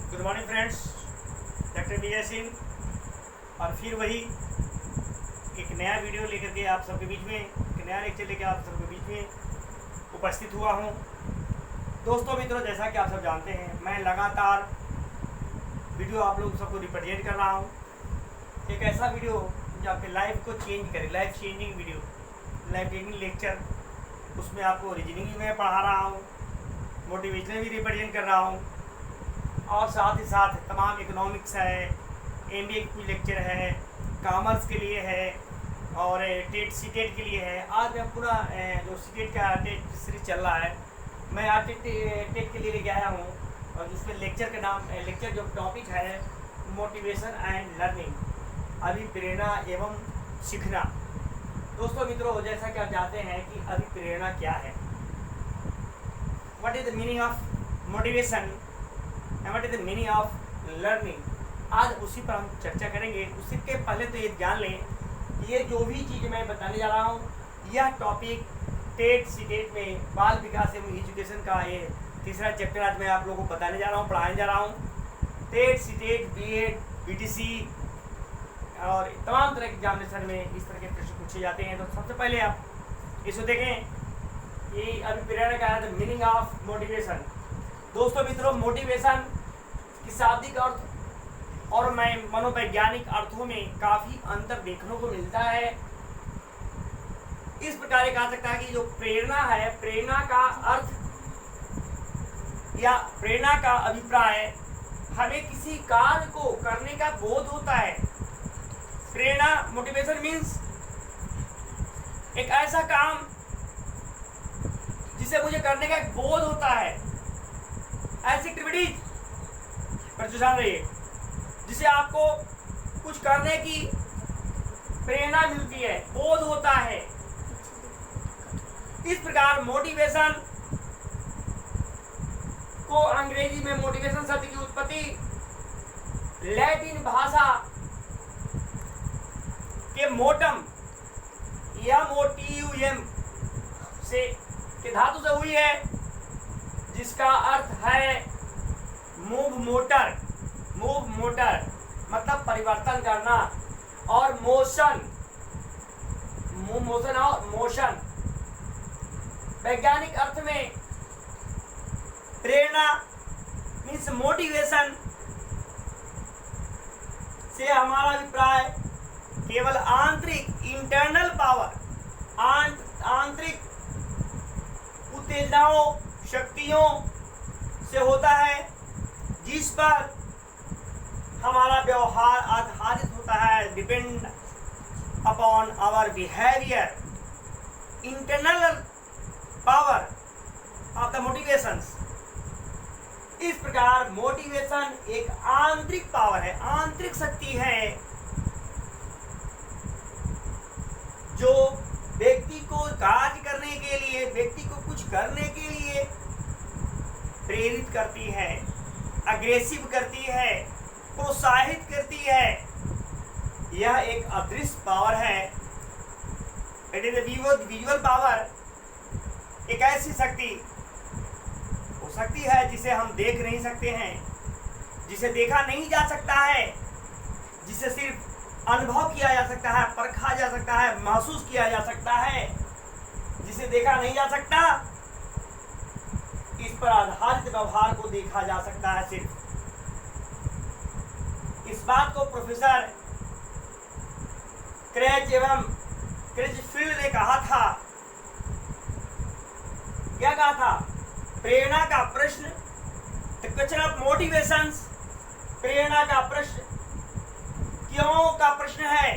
Good morning friends, doctor Vijay Singh और फिर वही एक नया वीडियो लेकर के आप सबके बीच में, एक नया लेक्चर लेकर आप सबके बीच में उपस्थित हुआ हूँ। दोस्तों मित्रों, जैसा कि आप सब जानते हैं, मैं लगातार वीडियो आप लोग सबको रिप्रेजेंट कर रहा हूँ। एक ऐसा वीडियो जो आपके लाइफ को चेंज करे, life changing video, life changing lecture. उसमें आपको रीजनिंग भी मैं पढ़ा रहा हूँ, मोटिवेशनल भी रिप्रेजेंट कर रहा हूँ और साथ ही साथ तमाम इकोनॉमिक्स है, एमबीए की लेक्चर है, कॉमर्स के लिए है और टेट सीटेट के लिए है। आज मैं पूरा जो सीटेट का टेट सीरीज चल रहा है, मैं आज टेट के लिए लेके आया हूँ और जिसमें लेक्चर का नाम, लेक्चर जो टॉपिक है मोटिवेशन एंड लर्निंग, अभिप्रेरणा एवं सीखना। दोस्तों मित्रों, जैसा कि आप जानते हैं कि अभिप्रेरणा क्या है, what is the meaning of motivation and what is the meaning of learning. आज उसी पर हम चर्चा करेंगे। उसके पहले तो ये जान लें कि ये जो भी चीज़ मैं बताने जा रहा हूँ, यह टॉपिक टेट सीटेट में बाल विकास एवं एजुकेशन का ये तीसरा चैप्टर आज मैं आप लोगों को बताने जा रहा हूँ, पढ़ाने जा रहा हूँ। टेट सीटेट बीएड बीटीसी और तमाम तरह के एग्जामिनेशन में इस तरह के प्रश्न पूछे जाते हैं। तो सबसे पहले आप इसको देखें कि अभिप्रेरणा का है, द मीनिंग ऑफ मोटिवेशन। दोस्तों मित्रों, मोटिवेशन की शाब्दिक अर्थ और मनोवैज्ञानिक अर्थों में काफ़ी अंतर देखने को मिलता है। इस प्रकार कहा सकता है कि जो प्रेरणा है, प्रेरणा का अर्थ या प्रेरणा का अभिप्राय हमें किसी कार्य को करने का बोध होता है। प्रेरणा, मोटिवेशन मीन्स एक ऐसा काम जिसे मुझे करने का एक बोध होता है, ऐसी एक्टिविटीज पर जो जान रही है जिसे आपको कुछ करने की प्रेरणा मिलती है, बोध होता है। इस प्रकार मोटिवेशन को अंग्रेजी में मोटिवेशन शब्द की उत्पत्ति लैटिन भाषा के मोटम MOTUM से के धातु से हुई है, जिसका अर्थ है मूव मोटर। मूव मोटर मतलब परिवर्तन करना और मोशन, मूव मोशन और मोशन। वैज्ञानिक अर्थ में प्रेरणा मीन्स मोटिवेशन से हमारा अभिप्राय केवल आंतरिक इंटरनल पावर, आंतरिक उत्तेजनाओं, शक्तियों से होता है जिस पर हमारा व्यवहार आधारित होता है, depend upon our behaviour. Internal power of the motivations. इस प्रकार मोटिवेशन एक आंतरिक पावर है, आंतरिक शक्ति है जो व्यक्ति को कार्य करने के लिए, व्यक्ति को कुछ करने के लिए प्रेरित करती है, अग्रेसिव करती है, प्रोत्साहित करती है। यह एक अदृश्य पावर है। It is visual power. एक ऐसी शक्ति हो सकती है जिसे हम देख नहीं सकते हैं, जिसे देखा नहीं जा सकता है, जिसे सिर्फ अनुभव किया जा सकता है, परखा जा सकता है, महसूस किया जा सकता है, जिसे देखा नहीं जा सकता। इस पर आधारित व्यवहार को देखा जा सकता है सिर्फ। इस बात को प्रोफेसर क्रेजफील्ड ने कहा था। क्या कहा था? प्रेरणा का प्रश्न, द क्वेश्चन ऑफ मोटिवेशंस, प्रेरणा का प्रश्न क्यों का प्रश्न है।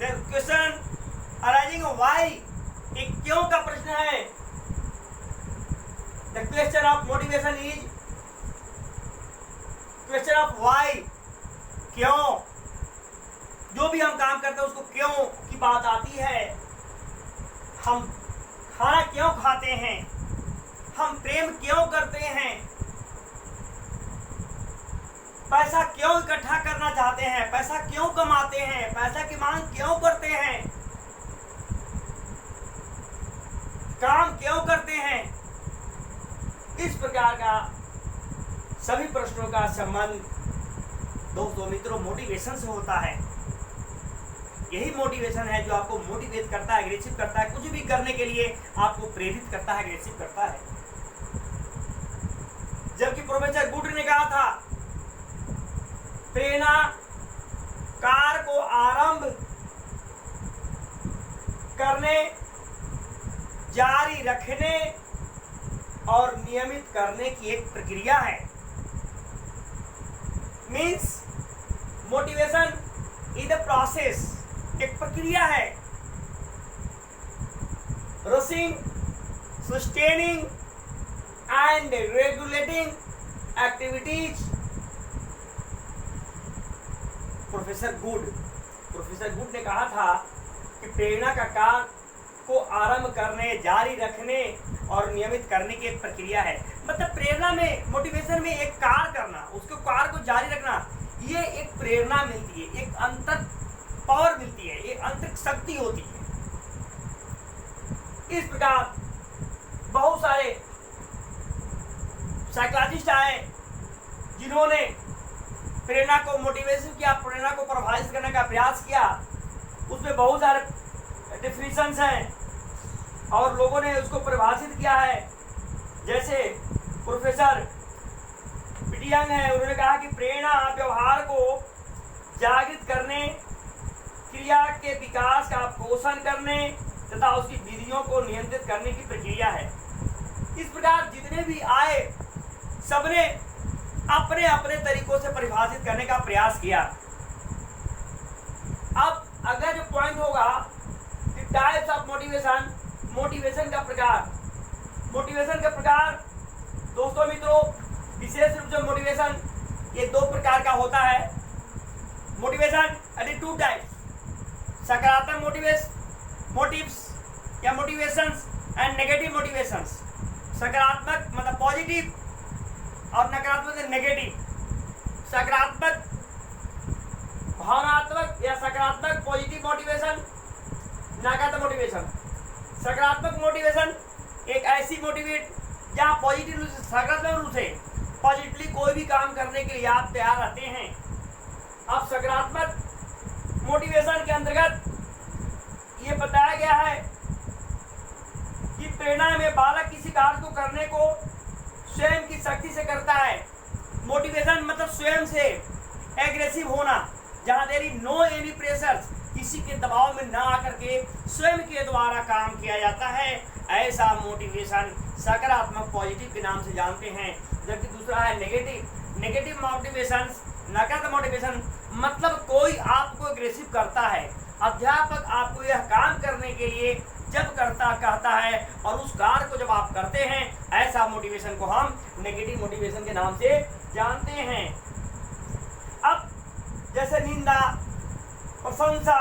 द क्वेश्चन अराइजिंग व्हाई, एक क्यों का प्रश्न है। The question of motivation is question of why, क्यों। जो भी हम काम करते हैं उसको क्यों की बात आती है। हम खाना क्यों खाते हैं, हम प्रेम क्यों करते हैं, पैसा क्यों इकट्ठा करना चाहते हैं, पैसा क्यों कमाते हैं, पैसा की मांग क्यों करते हैं, काम क्यों करते हैं। इस प्रकार का सभी प्रश्नों का संबंध दोस्तों मित्रों मोटिवेशन से होता है। यही मोटिवेशन है जो आपको मोटिवेट करता है, अग्रेसिव करता है, कुछ भी करने के लिए आपको प्रेरित करता है, अग्रेसिव करता है। जबकि प्रोफेसर गुड ने कहा था प्रेरणा कार्य को आरंभ करने, जारी रखने और नियमित करने की एक प्रक्रिया है। Means motivation is the process, एक प्रक्रिया है। रसिंग, sustaining and regulating activities. Professor good ने कहा था कि प्रेरणा का कार्य को आरंभ करने, जारी रखने और नियमित करने की एक प्रक्रिया है। मतलब प्रेरणा में, मोटिवेशन में एक कार्य करना, उसके कार्य को जारी रखना, ये एक प्रेरणा मिलती है, एक अंतर पावर मिलती है, एक आंतरिक शक्ति होती है। इस प्रकार बहुत सारे साइकोलॉजिस्ट आए जिन्होंने प्रेरणा को मोटिवेशन किया, प्रेरणा को प्रभावित करने का प्रयास किया। उसमें बहुत सारे डिफिनेशंस हैं और लोगों ने उसको परिभाषित किया है। जैसे प्रोफेसर पिटियंग है, उन्होंने कहा कि प्रेरणा व्यवहार को जागृत करने, क्रिया के विकास का पोषण करने तथा उसकी विधियों को नियंत्रित करने की प्रक्रिया है। इस प्रकार जितने भी आए सबने अपने अपने तरीकों से परिभाषित करने का प्रयास किया। अब अगला जो पॉइंट होगा टाइप्स ऑफ मोटिवेशन, मोटिवेशन का प्रकार। मोटिवेशन का प्रकार दोस्तों मित्रों विशेष रूप से मोटिवेशन ये दो प्रकार का होता है। मोटिवेशन यानी टू टाइप्स, सकारात्मक मोटिव्स या मोटिवेशंस एंड नेगेटिव मोटिवेशंस। सकारात्मक मतलब पॉजिटिव और नकारात्मक नेगेटिव। सकारात्मक भावनात्मक या सकारात्मक पॉजिटिव मोटिवेशन, नकारात्मक मोटिवेशन। सकारात्मक मोटिवेशन एक ऐसी मोटिवेट जहाँ पॉजिटिव रूप से, सकारात्मक रूप से पॉजिटिवली कोई भी काम करने के लिए आप तैयार रहते हैं। अब सकारात्मक मोटिवेशन के अंतर्गत ये बताया गया है कि प्रेरणा में बालक किसी कार्य को करने को स्वयं की शक्ति से करता है। मोटिवेशन मतलब स्वयं से एग्रेसिव होना, जहाँ देरी नो एनी प्रेशर्स, किसी के दबाव में ना आकर के स्वयं के द्वारा काम किया जाता है। ऐसा मोटिवेशन सकारात्मक पॉजिटिव के नाम से जानते हैं। जबकि दूसरा है नेगेटिव मोटिवेशन, नकारात्मक मोटिवेशन मतलब कोई आपको एग्रेसिव करता है। अध्यापक आपको यह काम करने के लिए जब कहता है और उस कार्य को जब आप करते हैं, ऐसा मोटिवेशन को हम नेगेटिव मोटिवेशन के नाम से जानते हैं। अब जैसे निंदा, प्रशंसा,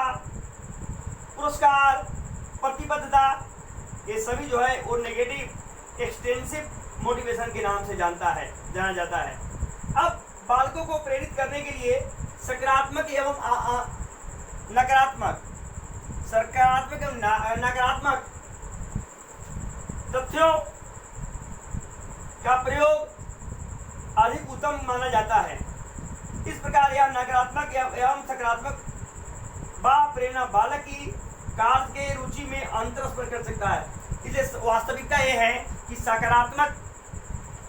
पुरस्कार, प्रतिबद्धता, ये सभी जो है वो नेगेटिव एक्सटेंसिव मोटिवेशन के नाम से जाना जाता है। अब बालकों को प्रेरित करने के लिए सकारात्मक एवं नकारात्मक, सकारात्मक एवं नकारात्मक तथ्यों का प्रयोग अधिक उत्तम माना जाता है। इस प्रकार यह नकारात्मक एवं सकारात्मक प्रेरणा बालक की कार्य के रुचि में अंतर स्पष्ट कर सकता है। इसलिए वास्तविकता यह है कि सकारात्मक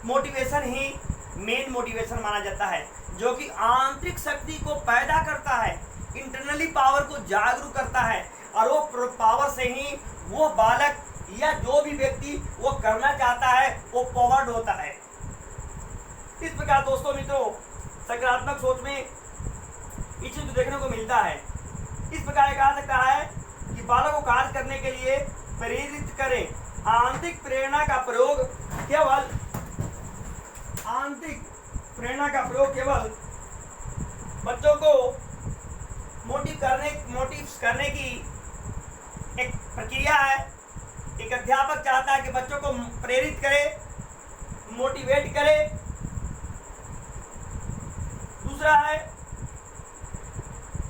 मोटिवेशन ही मेन मोटिवेशन माना जाता है, जो कि आंतरिक शक्ति को पैदा करता है, इंटरनली पावर को जागरूक करता है और वो पावर से ही वो बालक या जो भी व्यक्ति वो करना चाहता है वो पावर्ड होता है। इस प्रकार दोस्तों मित्रों सकारात्मक सोच में ये चीज देखने को मिलता है। इस प्रकार कहा सकता है कि बालक को कार्य करने के लिए प्रेरित करें। आंतरिक प्रेरणा का प्रयोग केवल बच्चों को मोटिव करने की एक प्रक्रिया है। एक अध्यापक चाहता है कि बच्चों को प्रेरित करे, मोटिवेट करे। दूसरा है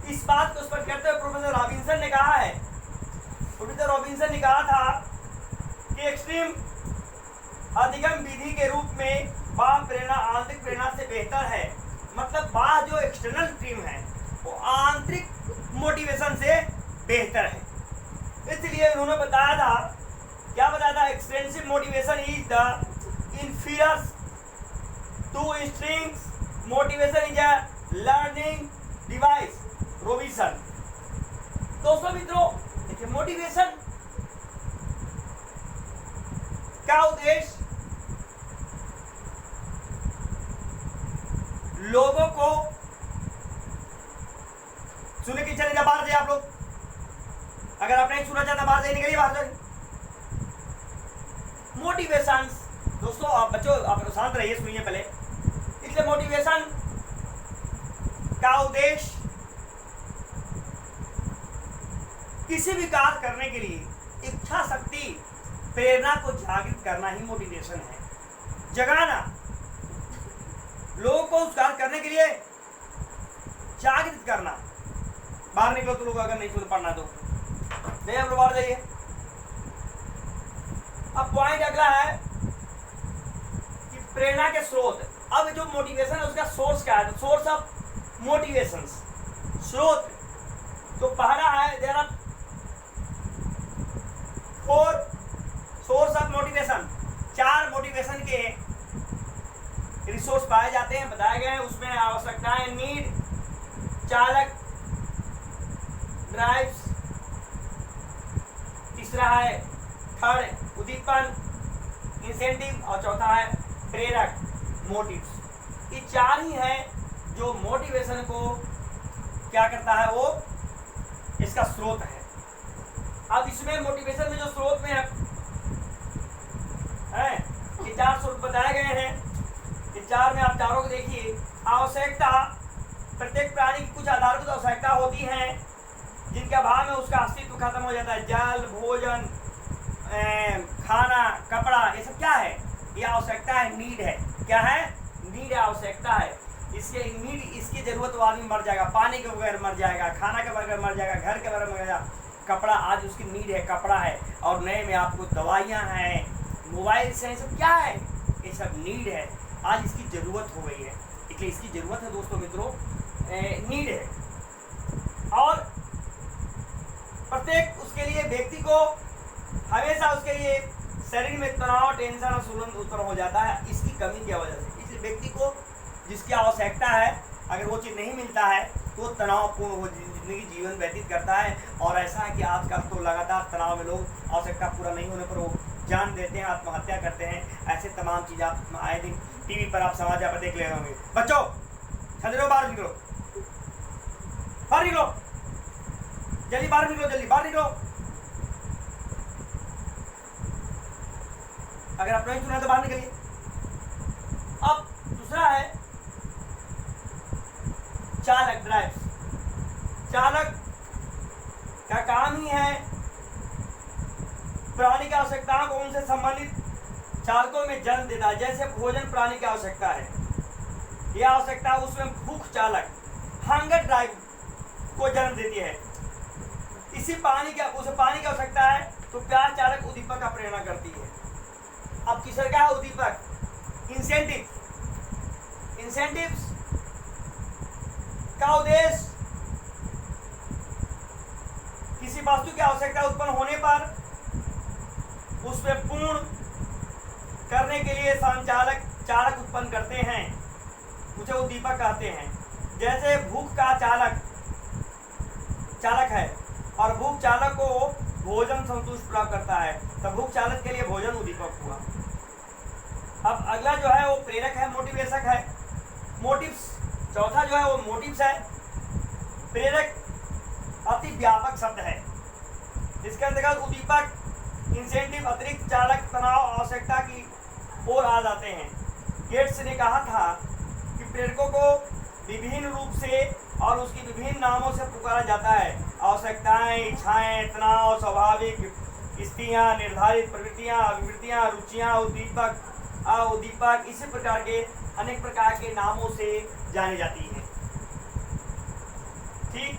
इस बात को स्पष्ट करते हुए प्रोफेसर रॉबिन्सन ने कहा था कि एक्सट्रीम अधिगम विधि के रूप में बाह्य प्रेरणा आंतरिक प्रेरणा से बेहतर है, मतलब बाह्य जो एक्सटर्नल स्ट्रीम है वो आंतरिक मोटिवेशन से बेहतर है। इसलिए उन्होंने बताया था, क्या बताया था, extensive motivation is the inferior to strings motivation is a learning device Robinson. दोस्तों मित्रों देखिए, मोटिवेशन का उद्देश्य लोगों को सुनने की इच्छा नहीं, बाहर जाइए आप लोग, अगर आप नहीं सुनना चाहते बाहर जाइए, निकलिए बाहर जाइए। मोटिवेशन दोस्तों, आप बच्चों आप शांत रहिए, सुनिए पहले। इसलिए मोटिवेशन का उद्देश्य किसी भी कार्य करने के लिए इच्छा शक्ति प्रेरणा को जागृत करना ही मोटिवेशन है। जगाना, लोगों को उस कार्य करने के लिए जागृत करना। बाहर निकलो तो लोग, अगर नहीं सुन पढ़ना तो नहीं, हम लोग बाहर जाइए। अब पॉइंट अगला है कि प्रेरणा के स्रोत। अब जो मोटिवेशन है उसका सोर्स क्या है, सोर्स ऑफ मोटिवेशन, स्रोत। तो पहला है, there are 4 source of motivation, 4 motivation के रिसोर्स पाए जाते हैं, बताए गए हैं। उसमें आवश्यकताएं, नीड, चालक, ड्राइव्स, तीसरा है थर्ड उद्दीपन, इंसेंटिव, और चौथा है प्रेरक, मोटिव्स। ये 4 ही हैं जो मोटिवेशन को क्या करता है, वो इसका स्रोत है। अब इसमें मोटिवेशन में जो स्रोत में है ये 4 स्रोत बताए गए हैं। ये 4 में आप चारों को देखिए। आवश्यकता, प्रत्येक प्राणी की कुछ आधारभूत आवश्यकता होती हैं जिनके अभाव में उसका अस्तित्व खत्म हो जाता है। जल, भोजन, खाना, कपड़ा, ये सब क्या है, ये आवश्यकता है, नीड है। क्या है, नीड, आवश्यकता है। इसके नीड, इसकी जरूरत तो आदमी मर जाएगा, पानी के बगैर मर जाएगा, खाना के बगैर मर जाएगा, घर के बगैर मर जाएगा, कपड़ा आज उसकी नीड है, कपड़ा है। और नए में आपको दवाइयाँ हैं, मोबाइल से, ये सब क्या है, ये सब नीड है, आज इसकी ज़रूरत हो गई है। इसलिए इसकी ज़रूरत है दोस्तों मित्रों, नीड है। और प्रत्येक उसके लिए व्यक्ति को हमेशा उसके लिए शरीर में तनाव, टेंशन और सुगंध उत्पन्न हो जाता है इसकी कमी की वजह से। इसलिए व्यक्ति को जिसकी आवश्यकता है, अगर वो चीज़ नहीं मिलता है तो वो तनावपूर्ण वो जिंदगी जीवन व्यतीत करता है। और ऐसा है कि आजकल तो लगातार तनाव में लोग आवश्यकता पूरा नहीं होने पर वो जान देते हैं, आत्महत्या करते हैं। ऐसे तमाम चीज़ आप आए दिन टीवी पर, आप समाचार पर देख ले रहे होंगे। बच्चों चलो बाहर निकलो, बाहर निकलो, जल्दी बाहर निकलो, जल्दी बाहर निकलो। अगर आप नहीं सुना तो बाहर निकलिए। अब दूसरा है चालक, ड्राइव्स। चालक का काम ही है प्राणी की आवश्यकताओं को उनसे संबंधित चालकों में जन्म देता है। जैसे भोजन प्राणी की आवश्यकता है, यह आवश्यकता उसमें भूख चालक, हंगर ड्राइव को जन्म देती है। इसी पानी का, उसे पानी की आवश्यकता है तो प्यास चालक उद्दीपक का प्रेरणा करती है। अब तीसरा क्या है, उद्दीपक, इंसेंटिव। इंसेंटिव्स का उद्देश्य किसी वस्तु की आवश्यकता उत्पन्न होने पर उसमें पूर्ण करने के लिए संचालक चालक उत्पन्न करते हैं, उसे उद्दीपक कहते हैं। जैसे भूख का चालक है और भूख चालक को भोजन संतुष्ट प्राप्त करता है, तो भूख चालक के लिए भोजन उद्दीपक हुआ। अब अगला जो है वो प्रेरक है, मोटिवेशक है, मोटिव्स। चौथा जो है वो मोटिव्स है। प्रेरक अति व्यापक शब्द है, इसके अंतर्गत उद्दीपक, इंसेंटिव, अतिरिक्त चालक, तनाव, आवश्यकता की ओर आ जाते हैं। गेट्स ने कहा था कि प्रेरकों को विभिन्न रूप से और उसकी विभिन्न नामों से पुकारा जाता है। आवश्यकताएं, इच्छाएं, तनाव, स्वाभाविक स्थितियां, निर्धारित प्रवृत्तियां, अभिवृत्तियां, रुचियां, उद्दीपक, उद्दीपक, इसी प्रकार के अनेक प्रकार के नामों से जानी जाती है। ठीक,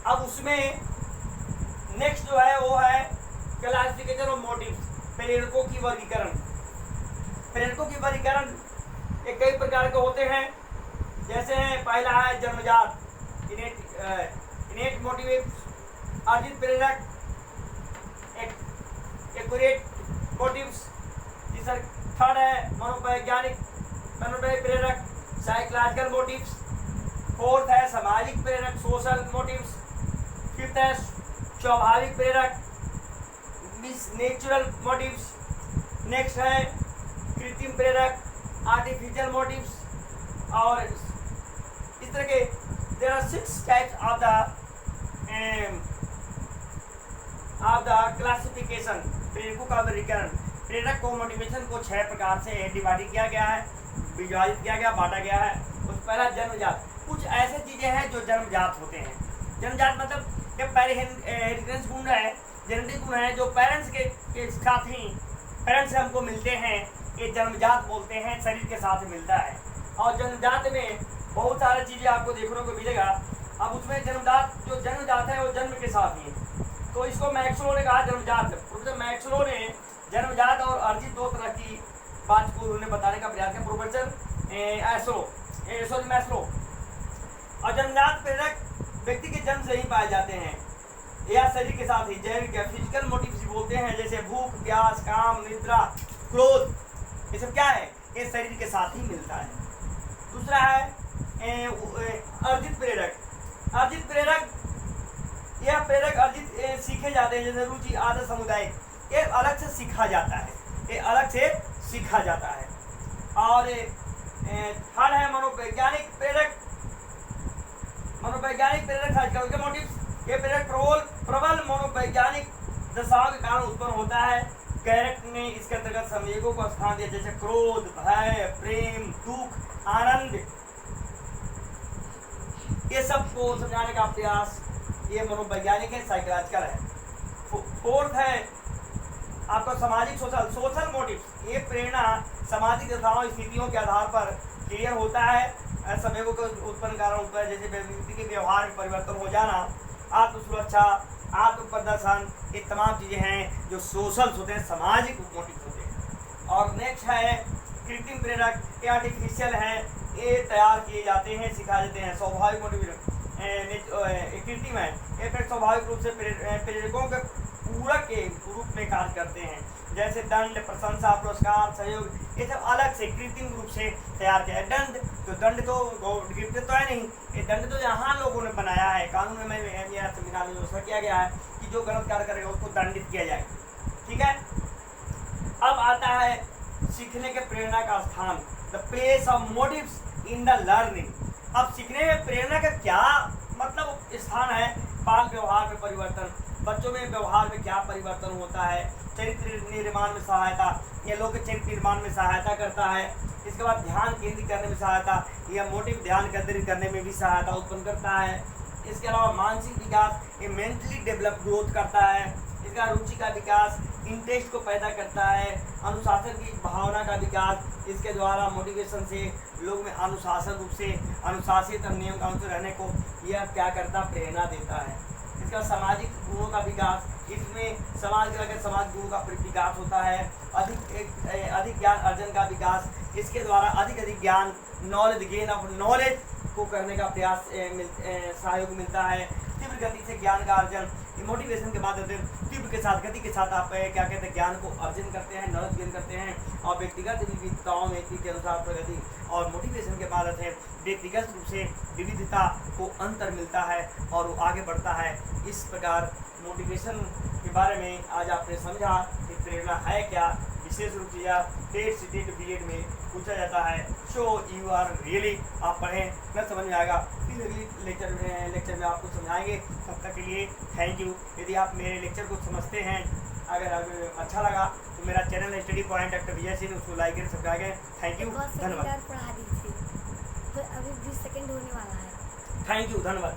अब उसमें नेक्स्ट जो है वो है क्लासिफिकेशन ऑफ मोटिव्स, प्रेरकों की वर्गीकरण। प्रेरकों की वर्गीकरण ये कई प्रकार के होते हैं। जैसे पहला है जन्मजात, इनेट मोटिवेट अर्जित प्रेरक, एक्यूरेट मोटिव्स। तीसरा थर्ड है मनोवैज्ञानिक प्रेरक, साइकोलॉजिकल मोटिव्स। फोर्थ है सामाजिक प्रेरक, सोशल मोटिव्स। फिफ्थ है स्वाभाविक प्रेरक, नेचुरल मोटिव्स। नेक्स्ट है कृत्रिम प्रेरक, आर्टिफिशियल मोटिव्स। और इस तरह के there are 6 types of the classification. प्रेरकों का वर्गीकरण, प्रेरक को मोटिवेशन को 6 प्रकार से डिवाइड किया गया है, विभाजित किया गया, बांटा गया है। उस पहला जन्मजात, कुछ ऐसे चीजें हैं जो जन्मजात होते हैं। जन्मजात मतलब जब पहले हेरिटेज गुण है, जेनेटिक गुण है, जो पेरेंट्स के साथ ही पेरेंट्स से हमको मिलते हैं, ये जन्मजात बोलते हैं, शरीर के साथ मिलता है। और जन्मजात में बहुत सारी चीजें आपको देखने को मिलेगा। अब उसमें जन्मजात जो जन्मजात है वो जन्म के साथ ही, तो इसको मैक्सलो ने कहा जन्मजात। प्रोफेसर मैक्सलो ने जन्मजात और अर्जित 2 तरह की बात को उन्होंने बताने का प्रयास किया। Professor Maslow. और जन्मजात प्रेरक व्यक्ति के जन्म से ही पाए जाते हैं या शरीर के साथ ही, जैविक फिजिकल मोटिव्स बोलते हैं, जैसे भूख, प्यास, काम, निद्रा, क्रोध, ये सब क्या है, ये शरीर के साथ ही मिलता है। दूसरा है अर्जित प्रेरक। अर्जित प्रेरक, यह प्रेरक अर्जित सीखे जाते हैं, जैसे रुचि, आदत, समुदाय, ये अलग से सीखा जाता है, ये अलग से सीखा जाता है। और थर्ड है मनोवैज्ञानिक प्रेरक। मनोवैज्ञानिक प्रेरक साइकोलॉजिकल मोटिव्स, ये प्रेरक प्रबल मनोवैज्ञानिक दशाओं के कारण उत्पन्न होता है। कैरेक्ट ने इसके अंतर्गत संवेगों को स्थान दिया, जैसे क्रोध, भय, प्रेम, दुख, आनंद, ये सब को समझाने का प्रयास ये मनोवैज्ञानिक है, साइकोलॉजिकल है। फोर्थ है आपका सामाजिक सोशल मोटिव्स, ये प्रेरणा सामाजिक दशाओं स्थितियों के आधार पर क्लियर होता है। संवेगों को उत्पन्न कारण होता है, जैसे व्यक्ति के व्यवहार में परिवर्तन हो जाना, आत्मसुरक्षा, आत्म प्रदर्शन, ये तमाम चीजें हैं जो सोशल होते हैं, सामाजिक मोटिव होते हैं। और नेक्स्ट है कृत्रिम प्रेरक, ये आर्टिफिशियल है, ये तैयार किए जाते हैं, सिखाए जाते हैं। स्वाभाविक मोटिव कृत्रिम है, ये स्वाभाविक रूप से प्रेरकों के पूरक के रूप में कार्य करते हैं, जैसे दंड, प्रशंसा, पुरस्कार, सहयोग, ये सब अलग से कृत्रिम रूप से तैयार किया है। दंड तो गिफ्ट तो है नहीं, ये दंड तो यहाँ लोगों ने बनाया है, कानून में या संविधान में व्यवस्था किया गया है कि जो गलत कार्य करेगा उसको दंडित किया जाए। ठीक है। अब आता है सीखने के प्रेरणा का स्थान, the place of motives in the learning. अब सीखने में प्रेरणा का क्या मतलब स्थान है। बाल व्यवहार में परिवर्तन, बच्चों में व्यवहार में क्या परिवर्तन होता है, चरित्र निर्माण में सहायता, यह लोग चरित्र निर्माण में सहायता करता है। इसके बाद ध्यान केंद्रित करने में सहायता, यह मोटिव ध्यान केंद्रित करने में भी सहायता उत्पन्न करता है। इसके अलावा मानसिक विकास, ये मेंटली डेवलप ग्रोथ करता है। इसका रुचि का विकास, इंटरेस्ट को पैदा करता है। अनुशासन की भावना का विकास, इसके द्वारा मोटिवेशन से लोग में अनुशासन रूप से अनुशासित नियम कानून से रहने को यह क्या करता, प्रेरणा देता है। इसका सामाजिक गुणों का विकास, इसमें समाज गुणों का विकास होता है। अधिक ज्ञान अर्जन का विकास, इसके द्वारा अधिक ज्ञान, नॉलेज, गेन ऑफ नॉलेज को करने का प्रयास सहयोग मिलता है। तीव्र गति से ज्ञान का अर्जन, मोटिवेशन के बाद तीव्र के साथ, गति के साथ आप क्या कहते हैं, ज्ञान को अर्जन करते हैं, नॉलेज गेन करते हैं। और व्यक्तिगत विविधताओं में के अनुसार प्रगति, और मोटिवेशन के बाद व्यक्तिगत रूप से विविधता को अंतर मिलता है और वो आगे बढ़ता है। इस प्रकार मोटिवेशन के बारे में आज आपने समझा कि प्रेरणा है क्या। विशेष रूप से यह टेट सीटेट बीएड में पूछा जाता है। सो यू आर रियली, आप पढ़ें, न समझ में आएगा, फिर अगली लेक्चर में आपको समझाएंगे। तब तक के लिए थैंक यू। यदि आप मेरे लेक्चर को समझते हैं, अगर अच्छा लगा तो मेरा channel study point doctor Vijay Singh, उसको लाइक करें, सब्सक्राइब करें। थैंक यू, धन्यवाद। पढ़ा दीजिए, तो अभी 20 सेकंड होने वाला है। थैंक यू, धन्यवाद।